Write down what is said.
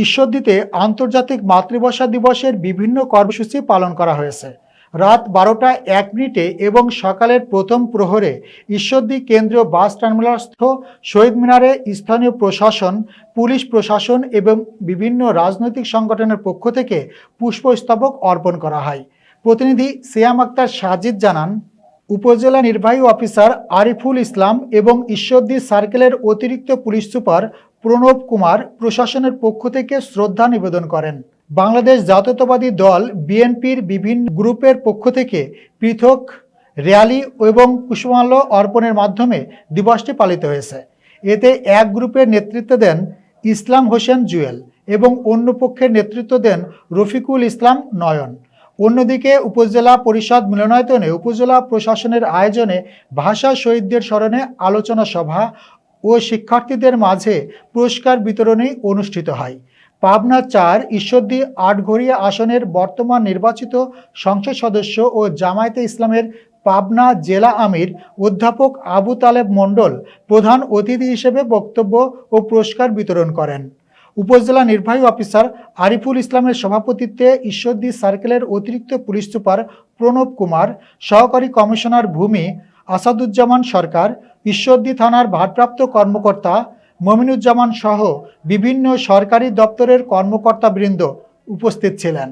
ঈশ্বরদীতে আন্তর্জাতিক মাতৃভাষা দিবসের বিভিন্ন কর্মসূচি পালন করা হয়েছে। রাত 12টা 1 মিনিটে এবং সকালের প্রথম প্রহরে ঈশ্বরদী কেন্দ্রীয় বাস টার্মিনালস্থ শহীদ মিনারে স্থানীয় প্রশাসন, পুলিশ প্রশাসন এবং বিভিন্ন রাজনৈতিক সংগঠনের পক্ষ থেকে পুষ্পস্তবক অর্পণ করা হয়। প্রতিনিধি সিয়াম আক্তার সাজিদ জানান, উপজেলা নির্বাহী অফিসার আরিফুল ইসলাম এবং ঈশ্বরদী সার্কেলের অতিরিক্ত পুলিশ সুপার প্রণব কুমার প্রশাসনের পক্ষ থেকে শ্রদ্ধা নিবেদন করেন। বাংলাদেশ জাতীয়তাবাদী দল বিএনপির বিভিন্ন গ্রুপের পক্ষ থেকে পৃথক র্যালি এবং পুষ্পমাল্য অর্পণের মাধ্যমে দিবসটি পালিত হয়েছে। এতে এক গ্রুপের নেতৃত্ব দেন ইসলাম হোসেন জুয়েল এবং অন্য পক্ষের নেতৃত্ব দেন রফিকুল ইসলাম নয়ন। অন্যদিকে উপজেলা পরিষদ মিলনায়তনে উপজেলা প্রশাসনের আয়োজনে ভাষা শহীদদের স্মরণে আলোচনা সভা ও শিক্ষার্থীদের মাঝে পুরস্কার বিতরণী অনুষ্ঠিত হয়। পাবনা 4 ঈশ্বরদী আটঘরিয়া আসনের বর্তমান নির্বাচিত সংসদ সদস্য ও জামায়াতে ইসলামের পাবনা জেলা আমির অধ্যাপক আবু তালেব মণ্ডল প্রধান অতিথি হিসেবে বক্তব্য ও পুরস্কার বিতরণ করেন। উপজেলা নির্বাহী অফিসার আরিফুল ইসলামের সভাপতিত্বে ঈশ্বরদী সার্কেলের অতিরিক্ত পুলিশ সুপার প্রণব কুমার, সহকারী কমিশনার ভূমি আসাদুজ্জামান সরকার, ঈশ্বরদী থানার ভারপ্রাপ্ত কর্মকর্তা মমিনুজ্জামান সহ বিভিন্ন সরকারি দপ্তরের কর্মকর্তাবৃন্দ উপস্থিত ছিলেন।